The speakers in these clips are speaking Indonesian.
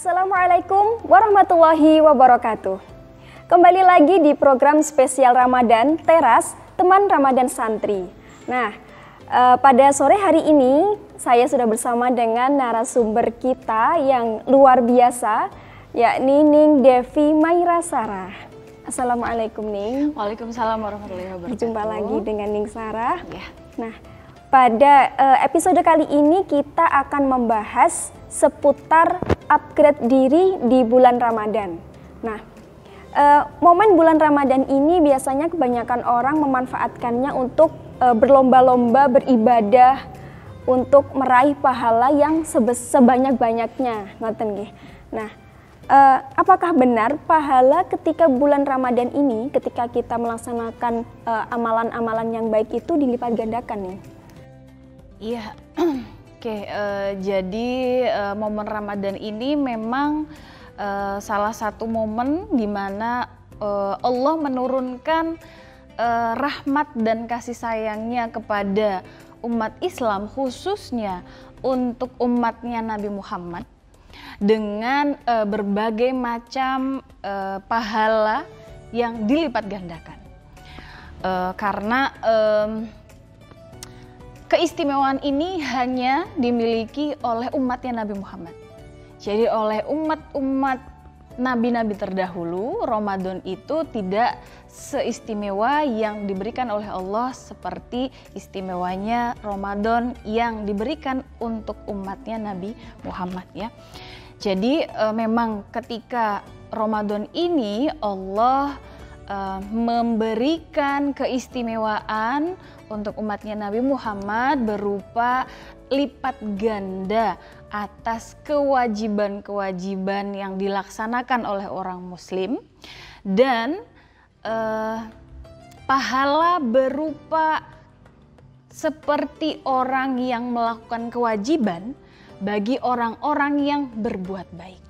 Assalamualaikum warahmatullahi wabarakatuh. Kembali lagi di program spesial Ramadan Teras Teman Ramadan Santri. Nah, pada sore hari ini saya sudah bersama dengan narasumber kita yang luar biasa, yakni Ning Devi Maira Sarah. Assalamualaikum Ning. Waalaikumsalam warahmatullahi wabarakatuh. Berjumpa lagi dengan Ning Sarah. Ya. Nah, pada episode kali ini kita akan membahas seputar upgrade diri di bulan Ramadan. Nah, momen bulan Ramadan ini biasanya kebanyakan orang memanfaatkannya untuk berlomba-lomba beribadah untuk meraih pahala yang sebanyak-banyaknya. Ngoten nggih. Nah, apakah benar pahala ketika bulan Ramadan ini, ketika kita melaksanakan amalan-amalan yang baik itu dilipat gandakan nih? Iya. Oke, jadi momen Ramadan ini memang salah satu momen di mana Allah menurunkan rahmat dan kasih sayangnya kepada umat Islam, khususnya untuk umatnya Nabi Muhammad, dengan berbagai macam pahala yang dilipat gandakan. Karena keistimewaan ini hanya dimiliki oleh umatnya Nabi Muhammad. Jadi oleh umat-umat nabi-nabi terdahulu, Ramadan itu tidak seistimewa yang diberikan oleh Allah seperti istimewanya Ramadan yang diberikan untuk umatnya Nabi Muhammad ya. Jadi memang ketika Ramadan ini Allah memberikan keistimewaan untuk umatnya Nabi Muhammad berupa lipat ganda atas kewajiban-kewajiban yang dilaksanakan oleh orang muslim dan pahala berupa seperti orang yang melakukan kewajiban bagi orang-orang yang berbuat baik.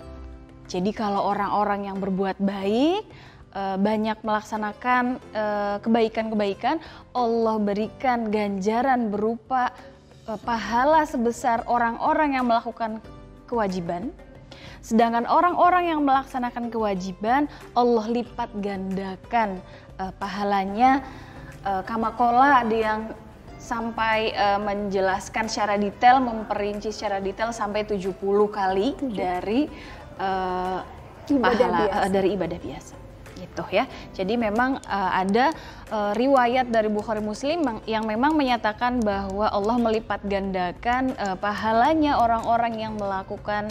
Jadi kalau orang-orang yang berbuat baik banyak melaksanakan kebaikan-kebaikan, Allah berikan ganjaran berupa pahala sebesar orang-orang yang melakukan kewajiban. Sedangkan orang-orang yang melaksanakan kewajiban, Allah lipat gandakan pahalanya. Kamakola yang sampai menjelaskan secara detail, memperinci secara detail sampai 70 kali dari pahala dari ibadah biasa. Gitu ya. Jadi memang ada riwayat dari Bukhari Muslim yang memang menyatakan bahwa Allah melipat gandakan pahalanya orang-orang yang melakukan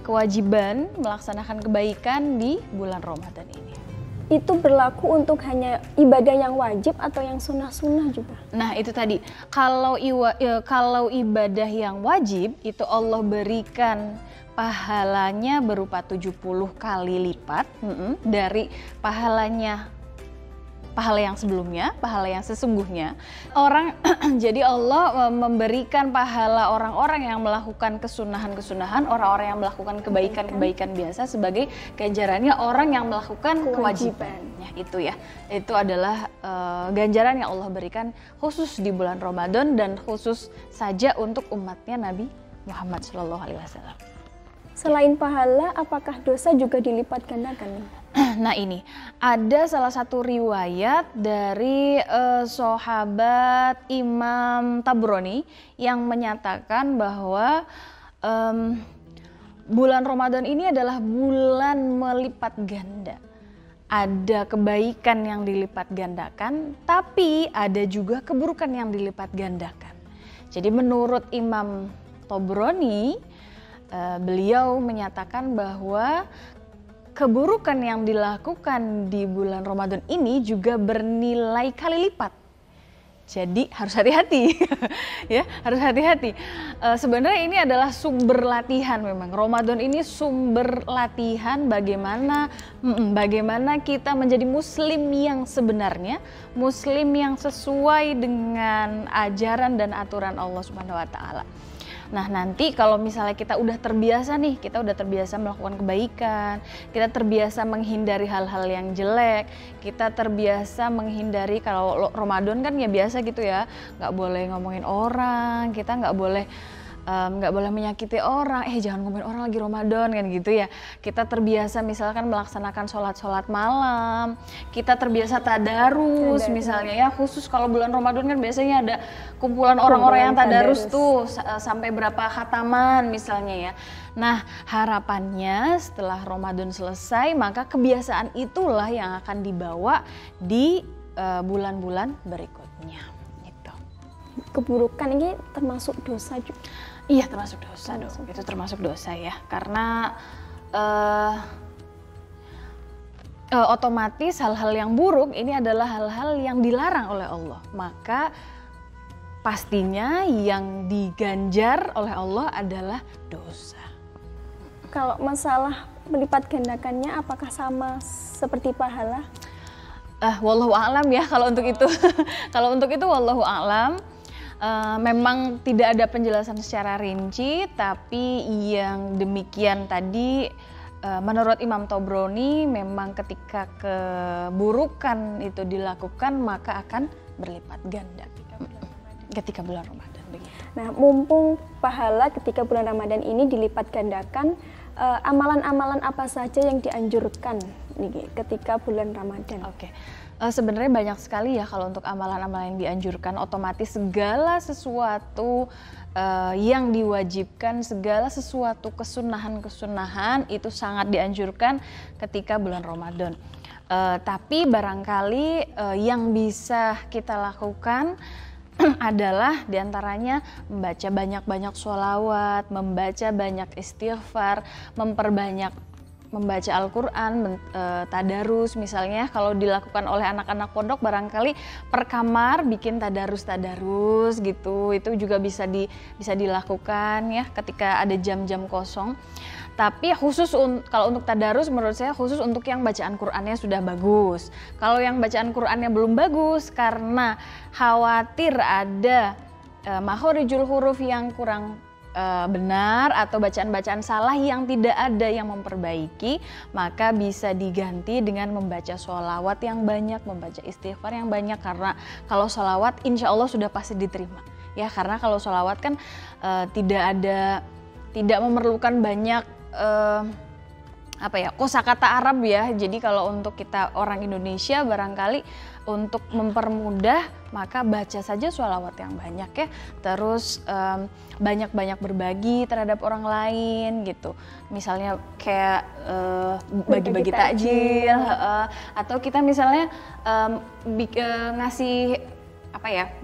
kewajiban, melaksanakan kebaikan di bulan Ramadan ini. Itu berlaku untuk hanya ibadah yang wajib atau yang sunnah-sunnah juga? Nah itu tadi, kalau ibadah yang wajib itu Allah berikan pahalanya berupa 70 kali lipat dari pahala yang sebelumnya, pahala yang sesungguhnya. Jadi Allah memberikan pahala orang-orang yang melakukan kesunahan-kesunahan, orang-orang yang melakukan kebaikan-kebaikan biasa sebagai ganjarannya orang yang melakukan kewajibannya. Itu ya, itu adalah ganjaran yang Allah berikan khusus di bulan Ramadan dan khusus saja untuk umatnya Nabi Muhammad SAW. Selain pahala, apakah dosa juga dilipat gandakan? Nah ini, ada salah satu riwayat dari sahabat Imam Tabrani yang menyatakan bahwa bulan Ramadan ini adalah bulan melipat ganda. Ada kebaikan yang dilipat gandakan, tapi ada juga keburukan yang dilipat gandakan. Jadi menurut Imam Tabrani, beliau menyatakan bahwa keburukan yang dilakukan di bulan Ramadan ini juga bernilai kali lipat. Jadi harus hati-hati, ya harus hati-hati. Sebenarnya ini adalah sumber latihan memang. Ramadan ini sumber latihan bagaimana kita menjadi Muslim yang sebenarnya, Muslim yang sesuai dengan ajaran dan aturan Allah Subhanahu Wa Taala. Nah nanti kalau misalnya kita udah terbiasa nih, kita udah terbiasa melakukan kebaikan, kita terbiasa menghindari hal-hal yang jelek, kita terbiasa menghindari, kalau Ramadan kan ya biasa gitu ya, nggak boleh ngomongin orang, kita nggak boleh nggak boleh menyakiti orang, jangan ngomongin orang lagi Ramadan kan gitu ya. Kita terbiasa misalkan melaksanakan sholat malam, kita terbiasa tadarus misalnya ya, khusus kalau bulan Ramadan kan biasanya ada kumpulan orang-orang yang tadarus tuh sampai berapa khataman misalnya ya. Nah harapannya setelah Ramadan selesai maka kebiasaan itulah yang akan dibawa di bulan-bulan berikutnya. Gitu. Keburukan ini termasuk dosa juga? Iya termasuk dosa dong, itu termasuk dosa ya, karena otomatis hal-hal yang buruk ini adalah hal-hal yang dilarang oleh Allah, maka pastinya yang diganjar oleh Allah adalah dosa. Kalau masalah melipat gandakannya apakah sama seperti pahala? Wallahu a'lam ya kalau untuk itu. Kalau untuk itu wallahu a'lam. Memang tidak ada penjelasan secara rinci, tapi yang demikian tadi menurut Imam Tobroni memang ketika keburukan itu dilakukan maka akan berlipat ganda ketika bulan Ramadan. Begitu. Nah, mumpung pahala ketika bulan Ramadan ini dilipat gandakan, amalan-amalan apa saja yang dianjurkan nih ketika bulan Ramadan? Oke. Sebenarnya banyak sekali ya kalau untuk amalan-amalan yang dianjurkan, otomatis segala sesuatu yang diwajibkan, segala sesuatu kesunahan-kesunahan itu sangat dianjurkan ketika bulan Ramadan. Tapi barangkali yang bisa kita lakukan adalah diantaranya membaca banyak-banyak sholawat, membaca banyak istighfar, memperbanyak membaca Al-Quran, tadarus misalnya kalau dilakukan oleh anak-anak pondok barangkali per kamar bikin tadarus gitu, itu juga bisa dilakukan ya ketika ada jam-jam kosong. Tapi khusus kalau untuk tadarus menurut saya khusus untuk yang bacaan Qurannya sudah bagus. Kalau yang bacaan Qurannya belum bagus karena khawatir ada makhorijul huruf yang kurang benar atau bacaan-bacaan salah yang tidak ada yang memperbaiki, maka bisa diganti dengan membaca sholawat yang banyak, membaca istighfar yang banyak, karena kalau sholawat insya Allah sudah pasti diterima ya, karena kalau sholawat kan tidak memerlukan banyak kosakata Arab ya. Jadi kalau untuk kita orang Indonesia barangkali untuk mempermudah maka baca saja sholawat yang banyak ya, terus banyak-banyak berbagi terhadap orang lain gitu, misalnya kayak bagi-bagi takjil atau kita misalnya ngasih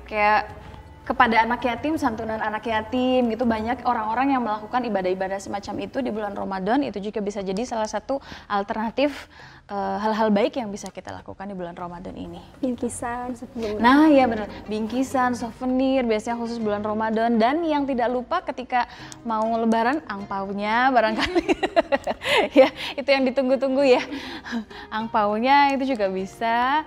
kayak kepada anak yatim, santunan anak yatim gitu. Banyak orang-orang yang melakukan ibadah-ibadah semacam itu di bulan Ramadan, itu juga bisa jadi salah satu alternatif hal-hal baik yang bisa kita lakukan di bulan Ramadan ini. Bingkisan sebelum. Nah ya benar, bingkisan, souvenir biasanya khusus bulan Ramadan, dan yang tidak lupa ketika mau lebaran angpaunya barangkali ya itu yang ditunggu-tunggu ya, angpaunya itu juga bisa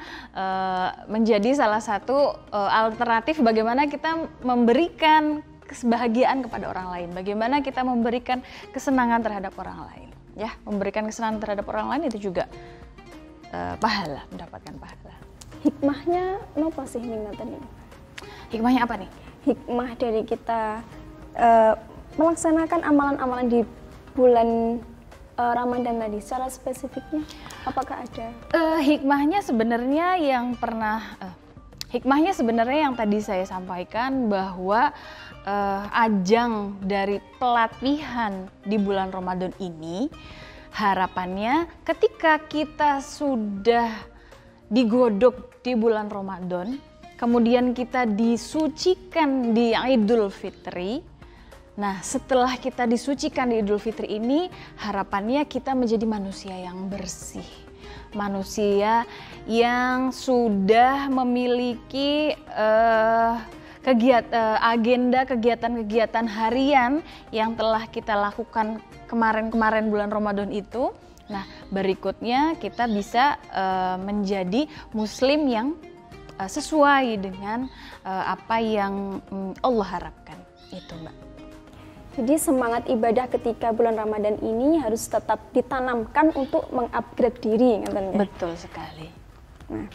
menjadi salah satu alternatif bagaimana kita memberikan kebahagiaan kepada orang lain, bagaimana kita memberikan kesenangan terhadap orang lain. Ya, memberikan kesenangan terhadap orang lain itu juga pahala, mendapatkan pahala. Hikmahnya apa sih nih tadi? Hikmahnya apa nih? Hikmah dari kita melaksanakan amalan-amalan di bulan Ramadan tadi, secara spesifiknya apakah ada? Hikmahnya sebenarnya yang tadi saya sampaikan bahwa ajang dari pelatihan di bulan Ramadan ini, harapannya ketika kita sudah digodok di bulan Ramadan, kemudian kita disucikan di Idul Fitri. Nah, setelah kita disucikan di Idul Fitri ini, harapannya kita menjadi manusia yang bersih, manusia yang sudah memiliki agenda kegiatan-kegiatan harian yang telah kita lakukan kemarin bulan Ramadan itu. Nah, berikutnya kita bisa menjadi muslim yang sesuai dengan apa yang Allah harapkan. Itu, Mbak. Jadi semangat ibadah ketika bulan Ramadan ini harus tetap ditanamkan untuk mengupgrade diri, katanya. Betul sekali. Nah,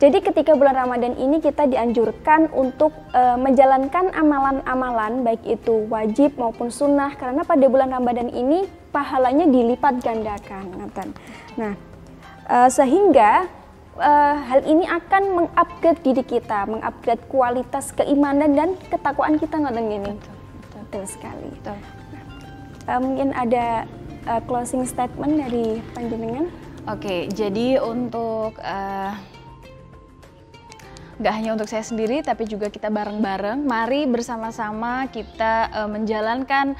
Jadi ketika bulan Ramadan ini kita dianjurkan untuk menjalankan amalan-amalan baik itu wajib maupun sunnah, karena pada bulan Ramadan ini pahalanya dilipat gandakan. Nah, sehingga hal ini akan mengupgrade diri kita, mengupgrade kualitas keimanan dan ketakwaan kita, ngoten gini. Betul sekali. Betul. Mungkin ada closing statement dari panjenengan. Oke, jadi untuk nggak hanya untuk saya sendiri, tapi juga kita bareng-bareng, mari bersama-sama kita menjalankan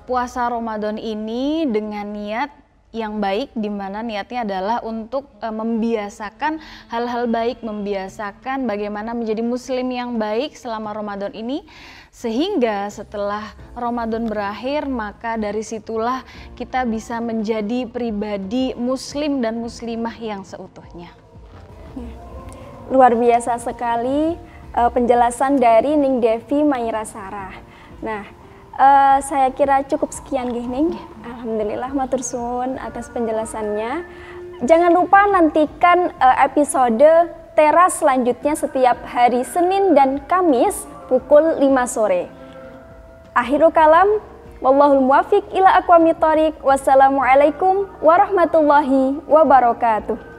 puasa Ramadan ini dengan niat yang baik, di mana niatnya adalah untuk membiasakan hal-hal baik, membiasakan bagaimana menjadi muslim yang baik selama Ramadan ini, sehingga setelah Ramadan berakhir, maka dari situlah kita bisa menjadi pribadi muslim dan muslimah yang seutuhnya. Luar biasa sekali penjelasan dari Ning Devi Maira Sarah. Nah, saya kira cukup sekian Ning. Alhamdulillah matur suwun atas penjelasannya. Jangan lupa nantikan episode teras selanjutnya setiap hari Senin dan Kamis pukul 5 sore. Akhirul kalam, wallahul muwaffiq ila aqwamit thoriq. Wassalamualaikum warahmatullahi wabarakatuh.